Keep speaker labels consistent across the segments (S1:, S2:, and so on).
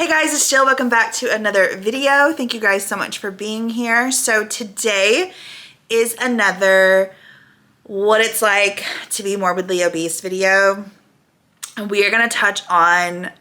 S1: Hey guys, it's Jill. Welcome back to another video. Thank you guys so much for being here. So today is another what it's like to be morbidly obese video. And we are going to touch on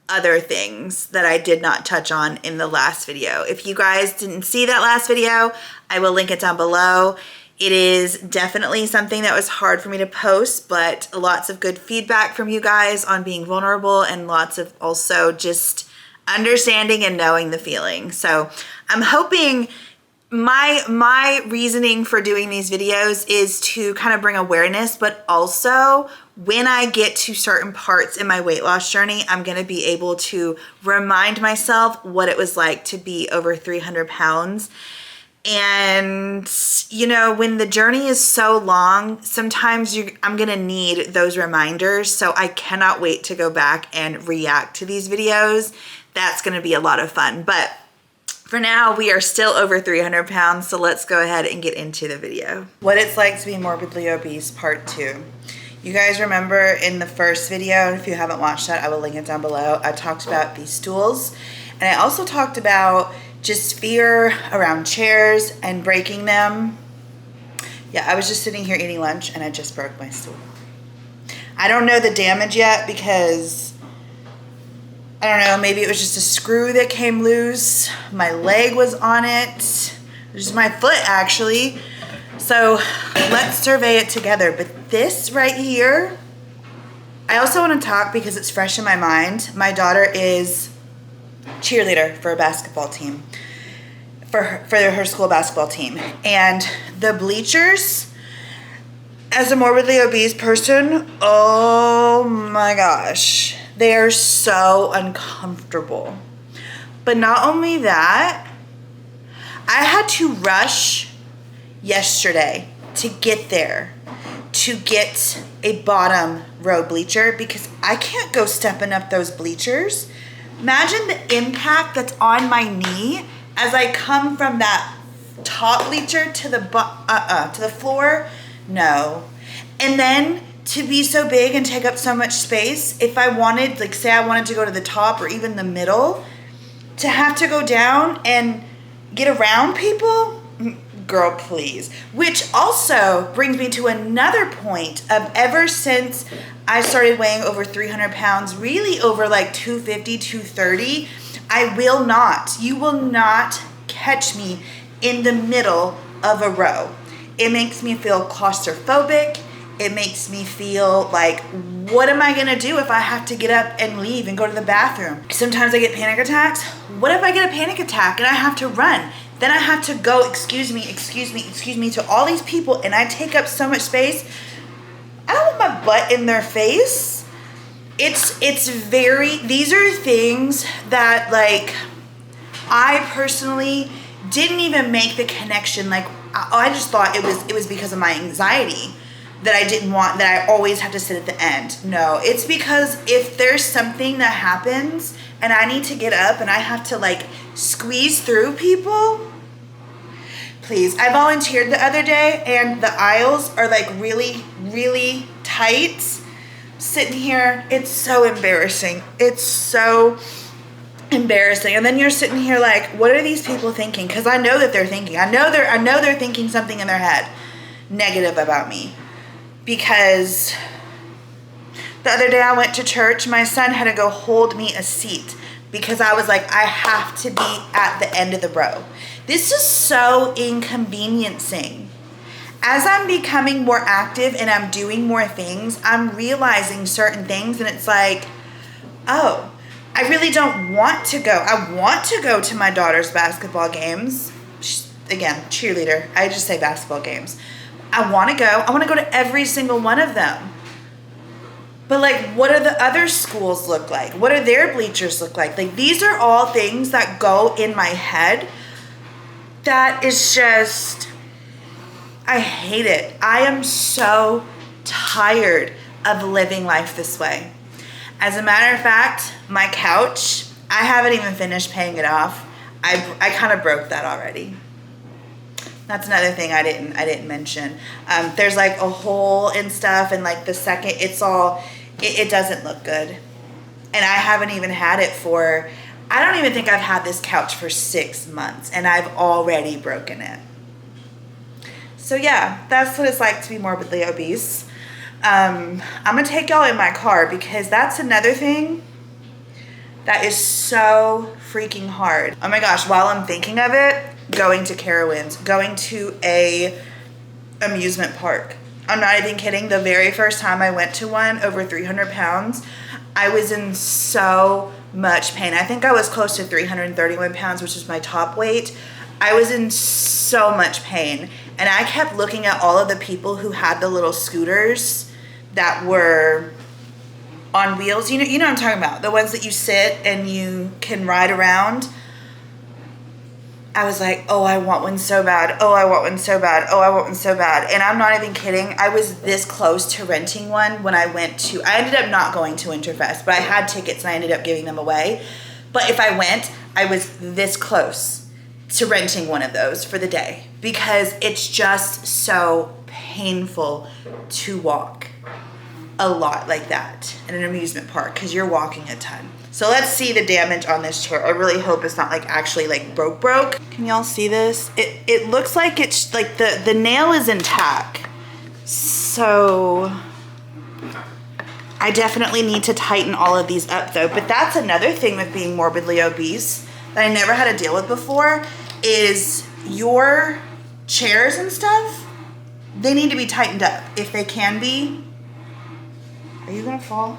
S1: other things that I did not touch on in the last video. If you guys didn't see that last video, I will link it down below. It is definitely something that was hard for me to post, but lots of good feedback from you guys on being vulnerable and lots of also just understanding and knowing the feeling. So I'm hoping my reasoning for doing these videos is to kind of bring awareness, but also when I get to certain parts in my weight loss journey, I'm going to be able to remind myself what it was like to be over 300 pounds. And, you know, when the journey is so long, sometimes I'm going to need those reminders. So I cannot wait to go back and react to these videos. That's going to be a lot of fun. But for now, we are still over 300 pounds. So let's go ahead and get into the video. What it's like to be morbidly obese, part 2. You guys remember in the first video, if you haven't watched that, I will link it down below. I talked about these stools. And I also talked about just fear around chairs and breaking them. Yeah, I was just sitting here eating lunch and I just broke my stool. I don't know the damage yet because, I don't know, maybe it was just a screw that came loose. My leg was on it. Just my foot actually. So let's survey it together. But this right here, I also want to talk because it's fresh in my mind. My daughter is cheerleader for a basketball team, for her school basketball team. And the bleachers, as a morbidly obese person, oh my gosh, they are so uncomfortable. But not only that, I had to rush yesterday to get there, to get a bottom row bleacher because I can't go stepping up those bleachers. Imagine the impact that's on my knee as I come from that top bleacher to the floor. No. And then to be so big and take up so much space, if I wanted, like say I wanted to go to the top or even the middle, to have to go down and get around people, girl, please. Which also brings me to another point of ever since I started weighing over 300 pounds, really over like 250, 230, you will not catch me in the middle of a row. It makes me feel claustrophobic. It makes me feel like, what am I gonna do if I have to get up and leave and go to the bathroom? Sometimes I get panic attacks. What if I get a panic attack and I have to run? Then I have to go, excuse me, to all these people and I take up so much space. I don't want my butt in their face. These are things that like, I personally didn't even make the connection. Like I just thought it was because of my anxiety that I didn't want, that I always have to sit at the end. No, it's because if there's something that happens and I need to get up and I have to like squeeze through people, please. I volunteered the other day and the aisles are like really, really tight. Sitting here, it's so embarrassing. It's so embarrassing. And then you're sitting here like, what are these people thinking? Because I know that they're thinking. I know they're thinking something in their head negative about me. Because the other day I went to church, my son had to go hold me a seat because I was like, I have to be at the end of the row. This is so inconveniencing. As I'm becoming more active and I'm doing more things, I'm realizing certain things and it's like, oh, I really don't want to go. I want to go to my daughter's basketball games. Again, cheerleader. I just say basketball games. I want to go. I want to go to every single one of them. But like, what do the other schools look like? What do their bleachers look like? Like, these are all things that go in my head. That is just, I hate it. I am so tired of living life this way. As a matter of fact, my couch, I haven't even finished paying it off. I kind of broke that already. That's another thing I didn't mention. There's like a hole and stuff, and like the second it doesn't look good. And I haven't even had it for I don't even think I've had this couch for 6 months and I've already broken it. So yeah, that's what it's like to be morbidly obese. I'm gonna take y'all in my car because that's another thing that is so freaking hard. Oh my gosh, while I'm thinking of it, going to Carowinds, going to a amusement park. I'm not even kidding. The very first time I went to one, over 300 pounds, I was in so much pain. I think I was close to 331 pounds, which is my top weight. I was in so much pain. And I kept looking at all of the people who had the little scooters that were on wheels. You know what I'm talking about? The ones that you sit and you can ride around. I was like, oh, I want one so bad. Oh, I want one so bad. Oh, I want one so bad. And I'm not even kidding. I was this close to renting one when I ended up not going to Winterfest, but I had tickets and I ended up giving them away. But if I went, I was this close to renting one of those for the day because it's just so painful to walk a lot like that in an amusement park because you're walking a ton. So let's see the damage on this chair. I really hope it's not like actually like broke. Can y'all see this? It looks like it's like the nail is intact. So I definitely need to tighten all of these up though. But that's another thing with being morbidly obese that I never had to deal with before is your chairs and stuff, they need to be tightened up if they can be. Are you gonna fall?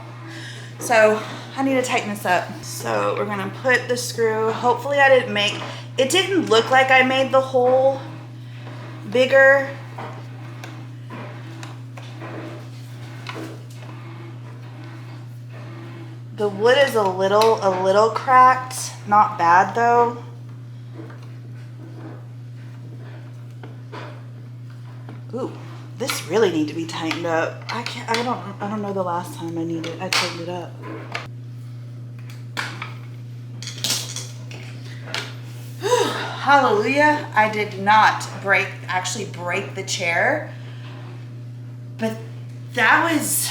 S1: So I need to tighten this up. So we're gonna put the screw. Hopefully it didn't look like I made the hole bigger. The wood is a little cracked. Not bad though. Ooh, this really need to be tightened up. I don't know the last time I tightened it up. Hallelujah. I did not actually break the chair, but that was,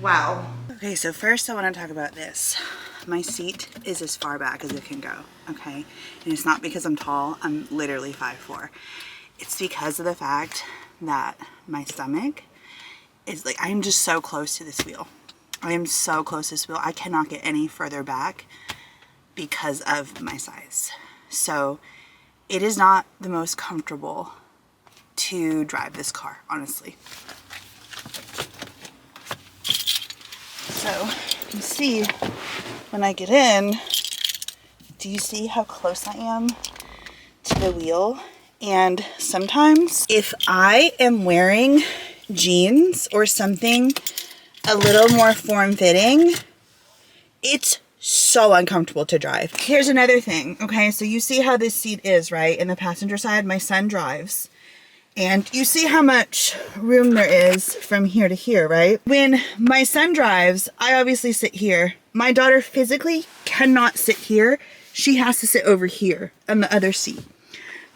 S1: wow. Okay, so first I want to talk about this. My seat is as far back as it can go, okay? And it's not because I'm tall, I'm literally 5'4". It's because of the fact that my stomach is like, I'm just so close to this wheel. I am so close to this wheel. I cannot get any further back because of my size. So it is not the most comfortable to drive this car, honestly. So you can see when I get in, do you see how close I am to the wheel? And sometimes if I am wearing jeans or something a little more form-fitting, it's so uncomfortable to drive. Here's another thing, okay? So you see how this seat is, right? In the passenger side, my son drives. And you see how much room there is from here to here, right? When my son drives, I obviously sit here. My daughter physically cannot sit here. She has to sit over here on the other seat.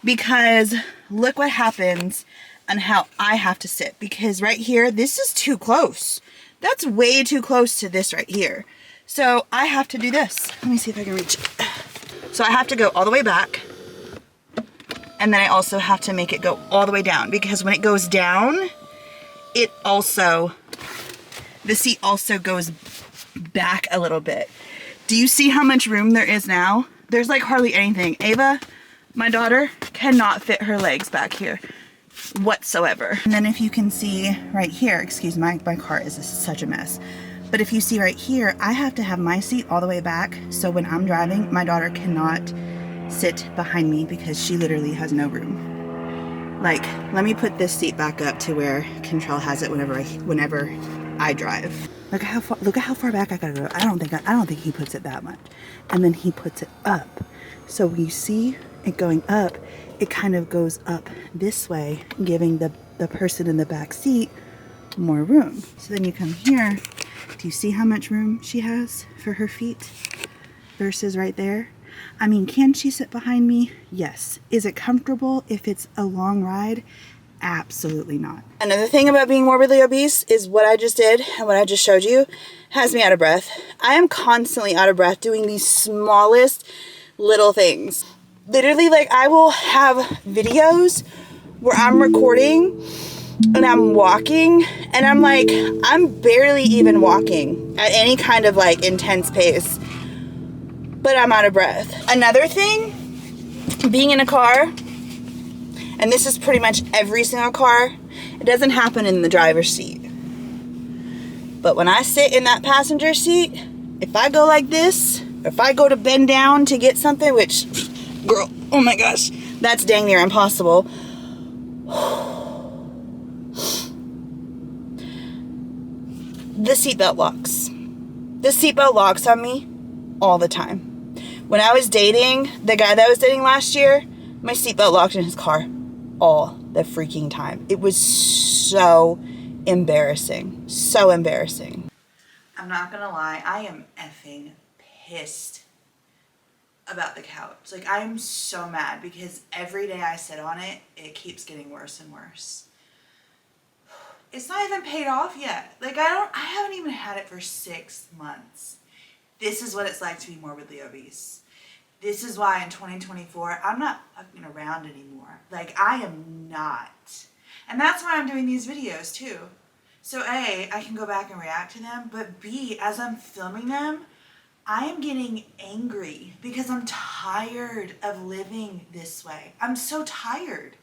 S1: Because look what happens and how I have to sit. Because right here, this is too close. That's way too close to this right here. So I have to do this. Let me see if I can reach it. So I have to go all the way back. And then I also have to make it go all the way down. Because when it goes down, the seat also goes back a little bit. Do you see how much room there is now? There's like hardly anything. Ava, my daughter, cannot fit her legs back here whatsoever. And then if you can see right here, excuse me, my car is such a mess. But if you see right here, I have to have my seat all the way back. So when I'm driving, my daughter cannot sit behind me because she literally has no room. Like, let me put this seat back up to where Control has it whenever I drive. Look at how far back I gotta go. I don't think he puts it that much. And then he puts it up. So when you see it going up, it kind of goes up this way, giving the person in the back seat more room. So then you come here. Do you see how much room she has for her feet versus right there? I mean, can she sit behind me? Yes. Is it comfortable if it's a long ride? Absolutely not. Another thing about being morbidly obese is what I just did and what I just showed you has me out of breath. I am constantly out of breath doing these smallest little things. Literally, like, I will have videos where I'm recording and I'm walking and I'm like, I'm barely even walking at any kind of like intense pace, but I'm out of breath. Another thing, being in a car, and this is pretty much every single car, it doesn't happen in the driver's seat. But when I sit in that passenger seat, if I go like this, or if I go to bend down to get something, which, girl, oh my gosh, that's dang near impossible. The seatbelt locks. The seatbelt locks on me all the time. When I was dating the guy that I was dating last year, my seatbelt locked in his car all the freaking time. It was so embarrassing. So embarrassing. I'm not gonna lie, I am effing pissed about the couch. Like, I'm so mad because every day I sit on it, it keeps getting worse and worse. It's not even paid off yet. Like, I haven't even had it for 6 months. This is what it's like to be morbidly obese. This is why in 2024, I'm not fucking around anymore. Like, I am not. And that's why I'm doing these videos too. So A, I can go back and react to them, but B, as I'm filming them, I am getting angry because I'm tired of living this way. I'm so tired.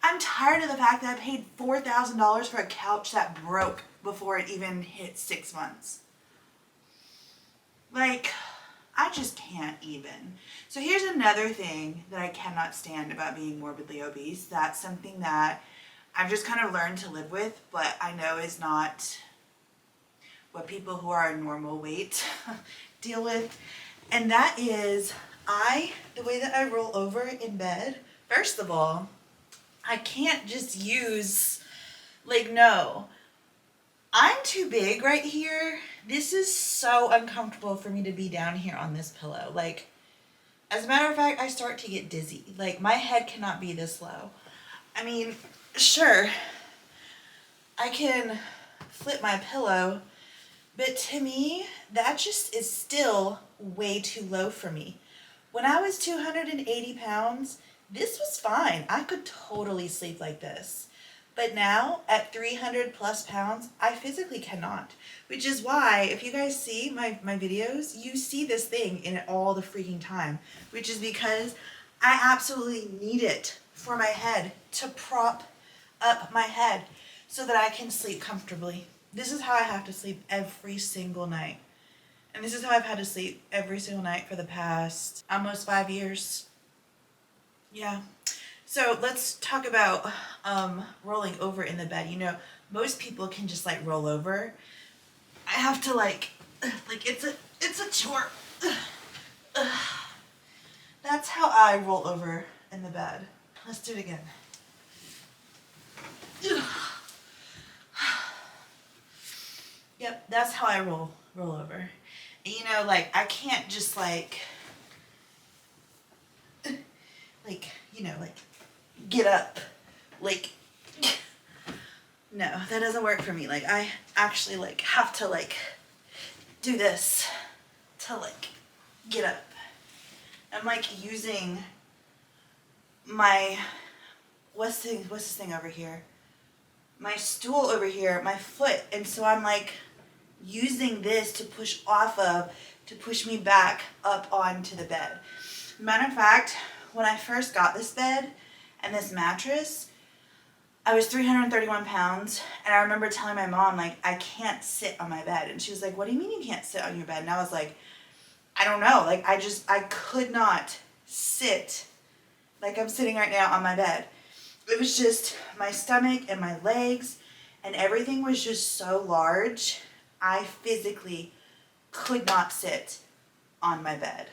S1: I'm tired of the fact that I paid $4,000 for a couch that broke before it even hit 6 months. Like, I just can't even. So here's another thing that I cannot stand about being morbidly obese. That's something that I've just kind of learned to live with, but I know is not what people who are normal weight deal with. And that is, the way that I roll over in bed, first of all, I can't just use, like, no. I'm too big right here. This is so uncomfortable for me to be down here on this pillow. Like, as a matter of fact, I start to get dizzy. Like, my head cannot be this low. I mean, sure, I can flip my pillow, but to me, that just is still way too low for me. When I was 280 pounds, this was fine. I could totally sleep like this. But now, at 300 plus pounds, I physically cannot. Which is why, if you guys see my videos, you see this thing in it all the freaking time. Which is because I absolutely need it for my head, to prop up my head so that I can sleep comfortably. This is how I have to sleep every single night. And this is how I've had to sleep every single night for the past almost 5 years. Yeah. So let's talk about rolling over in the bed. You know, most people can just like roll over. I have to like it's a chore. That's how I roll over in the bed. Let's do it again. Yep, that's how I roll over. And, you know, like, I can't just like, you know, like, get up. Like, no, that doesn't work for me. Like, I actually, like, have to, like, do this to, like, get up. I'm, like, using my, what's this thing over here? My stool over here, my foot. And so I'm, like, using this to push off of, to push me back up onto the bed. Matter of fact, when I first got this bed and this mattress, I was 331 pounds, and I remember telling my mom, like, I can't sit on my bed. And she was like, what do you mean you can't sit on your bed? And I was like, I don't know. Like, I could not sit like I'm sitting right now on my bed. It was just my stomach and my legs, and everything was just so large. I physically could not sit on my bed.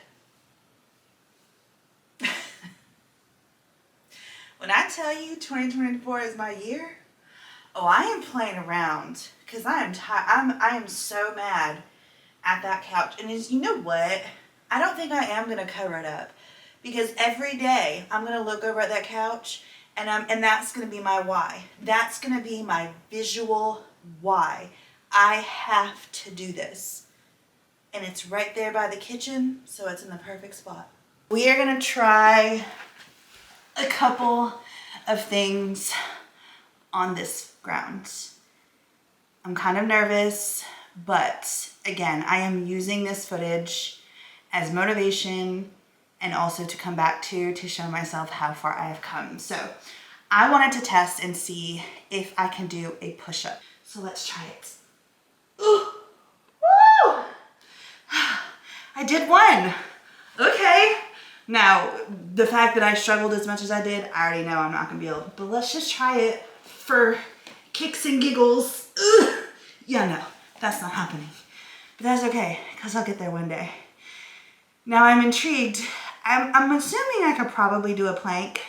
S1: When I tell you 2024 is my year, oh, I am playing around because I am I am so mad at that couch. And you know what? I don't think I am going to cover it up, because every day I'm going to look over at that couch And that's gonna be my why. That's gonna be my visual why. I have to do this. And it's right there by the kitchen, so it's in the perfect spot. We are gonna try a couple of things on this ground. I'm kind of nervous, but again, I am using this footage as motivation and also to come back to show myself how far I have come. So I wanted to test and see if I can do a push-up. So let's try it. Ooh. Woo! I did one. Okay. Now, the fact that I struggled as much as I did, I already know I'm not gonna be able, but let's just try it for kicks and giggles. Ugh. Yeah, no, that's not happening. But that's okay, because I'll get there one day. Now I'm intrigued. I'm assuming I could probably do a plank.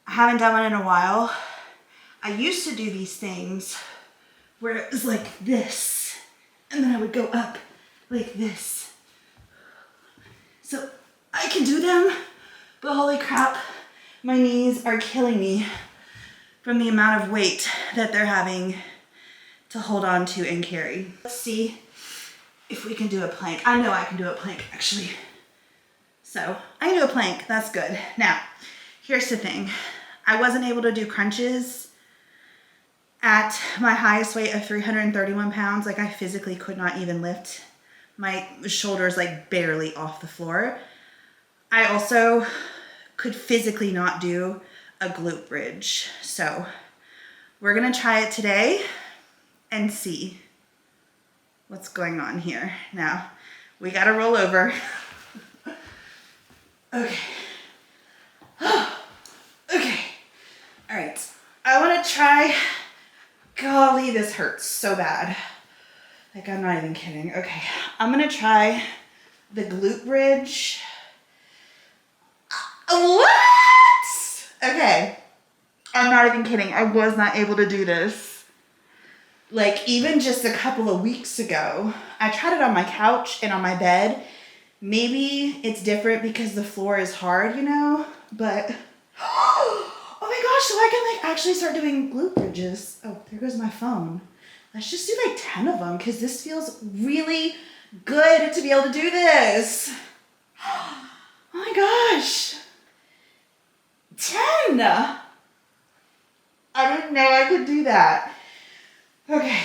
S1: I haven't done one in a while. I used to do these things where it was like this, and then I would go up like this. So I can do them, but holy crap, my knees are killing me from the amount of weight that they're having to hold on to and carry. Let's see if we can do a plank. I know I can do a plank, actually. So I can do a plank, that's good. Now, here's the thing. I wasn't able to do crunches at my highest weight of 331 pounds. Like, I physically could not even lift my shoulders like barely off the floor. I also could physically not do a glute bridge. So we're gonna try it today and see what's going on here. Now, we gotta roll over. Okay. Okay. All right. I wanna try, golly, this hurts so bad. Like, I'm not even kidding. Okay, I'm gonna try the glute bridge. What? Okay, I'm not even kidding. I was not able to do this. Like, even just a couple of weeks ago, I tried it on my couch and on my bed. Maybe it's different because the floor is hard, you know, but, oh my gosh, so I can like actually start doing glute bridges. Oh, there goes my phone. Let's just do like 10 of them because this feels really good to be able to do this. Oh my gosh. 10. I didn't know I could do that. Okay,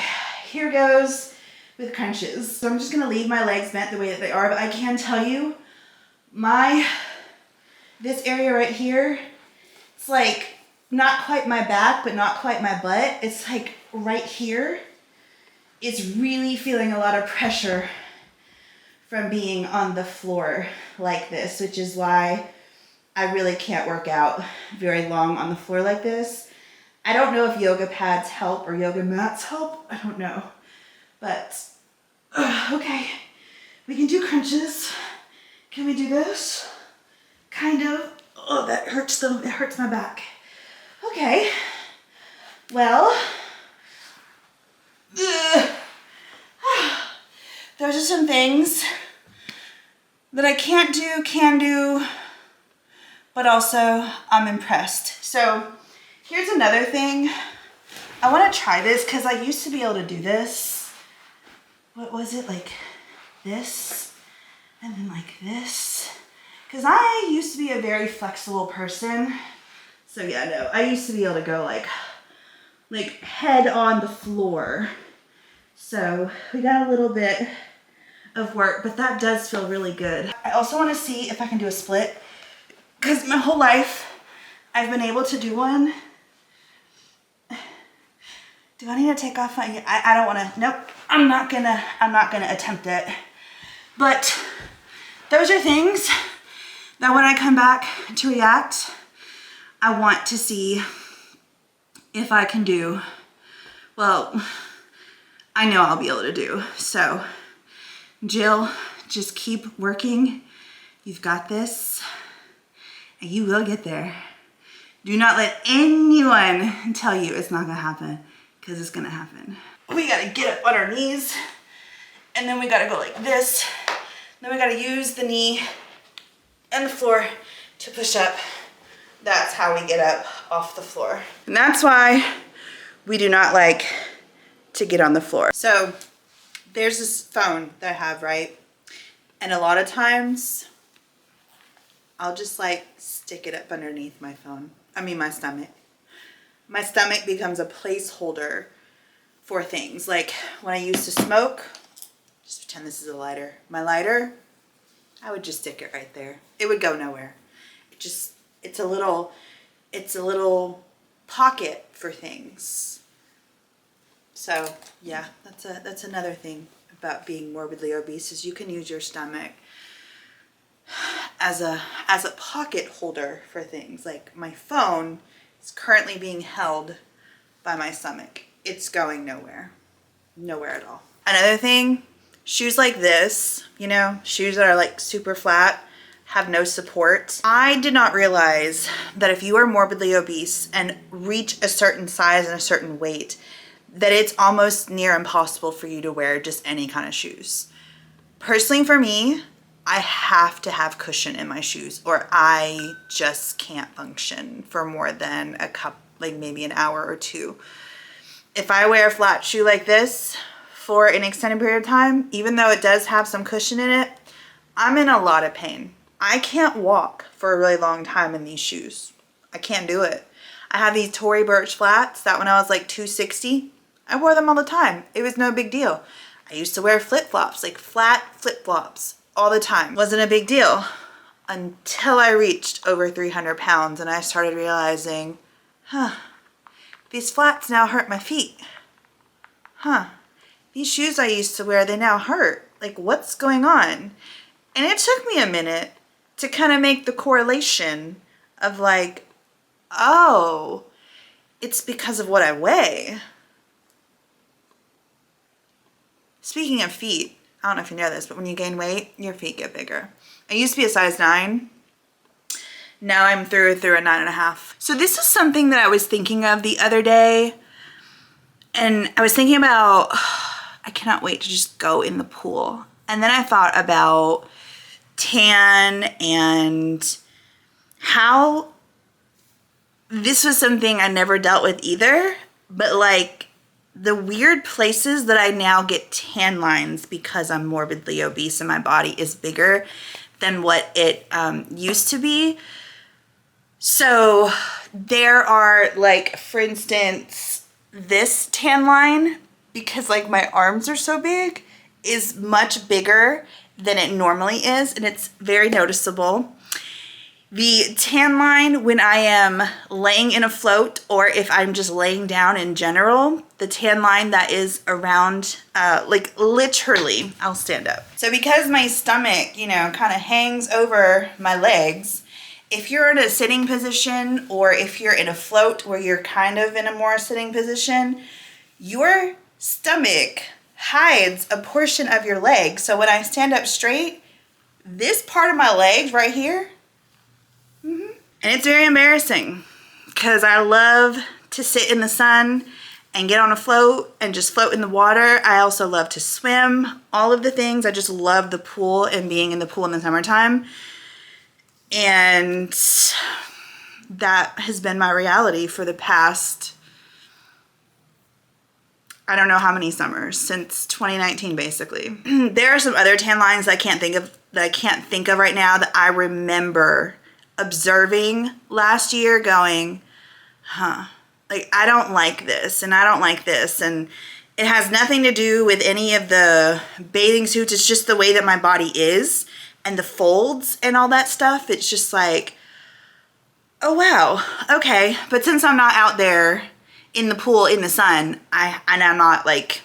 S1: here goes with crunches. So I'm just gonna leave my legs bent the way that they are, but I can tell you, this area right here, it's like not quite my back, but not quite my butt. It's like right here. It's really feeling a lot of pressure from being on the floor like this, which is why I really can't work out very long on the floor like this. I don't know if yoga pads help or yoga mats help. I don't know. But, okay, we can do crunches. Can we do this? Kind of. Oh, that hurts it hurts my back. Okay, well, those are some things that I can't do, can do, but also I'm impressed. So here's another thing. I want to try this because I used to be able to do this. What was it, like this and then like this? Because I used to be a very flexible person. So yeah, no, I used to be able to go like head on the floor. So we got a little bit of work, but that does feel really good. I also want to see if I can do a split because my whole life I've been able to do one. Do I need to take off my, I don't want to, nope, I'm not gonna attempt it. But those are things that when I come back to react, I want to see if I can do, well, I know I'll be able to do. So Jill, just keep working. You've got this and you will get there. Do not let anyone tell you it's not gonna happen, because it's gonna happen. We gotta get up on our knees and then we gotta go like this. Then we gotta use the knee and the floor to push up that's how we get up off the floor. And that's why we do not like to get on the floor. So there's this phone that I have, right? And a lot of times I'll just like stick it up underneath my phone. I mean, my stomach. My stomach becomes a placeholder for things. Like when I used to smoke, just pretend this is a lighter. My lighter, I would just stick it right there. It would go nowhere. It's a little pocket for things. So yeah, that's another thing about being morbidly obese, is you can use your stomach as a pocket holder for things. Like my phone is currently being held by my stomach. It's going nowhere at all. Another thing, shoes like this, you know, shoes that are like super flat, have no support. I did not realize that if you are morbidly obese and reach a certain size and a certain weight, that it's almost near impossible for you to wear just any kind of shoes. Personally, for me, I have to have cushion in my shoes or I just can't function for more than a couple, like maybe an hour or two. If I wear a flat shoe like this for an extended period of time, even though it does have some cushion in it, I'm in a lot of pain. I can't walk for a really long time in these shoes. I can't do it. I have these Tory Burch flats that when I was like 260, I wore them all the time. It was no big deal. I used to wear flip-flops, like flat flip-flops all the time. Wasn't a big deal until I reached over 300 pounds and I started realizing, these flats now hurt my feet. These shoes I used to wear, they now hurt. Like, what's going on? And it took me a minute to kind of make the correlation of like, oh, it's because of what I weigh. Speaking of feet, I don't know if you know this, but when you gain weight, your feet get bigger. I used to be a size 9. Now I'm through a 9.5. So this is something that I was thinking of the other day. And I was thinking about, I cannot wait to just go in the pool. And then I thought about tan and how this was something I never dealt with either, but like the weird places that I now get tan lines because I'm morbidly obese and my body is bigger than what it used to be. So there are like, for instance, this tan line, because like my arms are so big, is much bigger than it normally is, and it's very noticeable. The tan line when I am laying in a float or if I'm just laying down in general, the tan line that is around, like literally, I'll stand up. So because my stomach, you know, kind of hangs over my legs, if you're in a sitting position or if you're in a float where you're kind of in a more sitting position, your stomach hides a portion of your leg. So when I stand up straight, this part of my leg right here, and it's very embarrassing because I love to sit in the sun and get on a float and just float in the water. I also love to swim, all of the things. I just love the pool and being in the pool in the summertime. And that has been my reality for the past, I don't know how many summers, since 2019 basically. There are some other tan lines that I can't think of right now that I remember observing last year going, like I don't like this and I don't like this, and it has nothing to do with any of the bathing suits. It's just the way that my body is and the folds and all that stuff. It's just like, oh wow, okay. But since I'm not out there in the pool in the sun, and I'm not like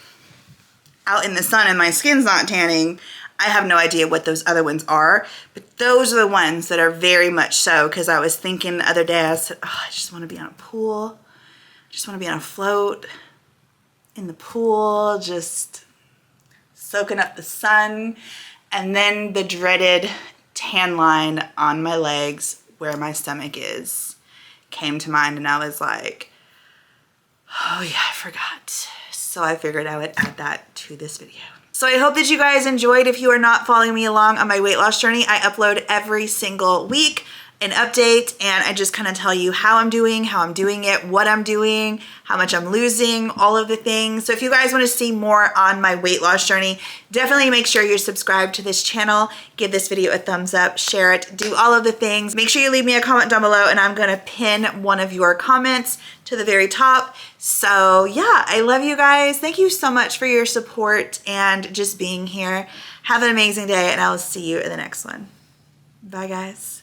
S1: out in the sun and my skin's not tanning, I have no idea what those other ones are, but those are the ones that are very much so, because I was thinking the other day, I said, oh, I just want to be on a pool. I just want to be on a float in the pool, just soaking up the sun. And then the dreaded tan line on my legs where my stomach is came to mind, and I was like, oh yeah, I forgot. So I figured I would add that to this video. So I hope that you guys enjoyed. If you are not following me along on my weight loss journey, I upload every single week an update, and I just kind of tell you how I'm doing it, what I'm doing, how much I'm losing, all of the things. So if you guys want to see more on my weight loss journey, definitely make sure you're subscribed to this channel, give this video a thumbs up, share it, do all of the things. Make sure you leave me a comment down below, and I'm gonna pin one of your comments to the very top. So yeah, I love you guys. Thank you so much for your support and just being here. Have an amazing day, and I will see you in the next one. Bye guys.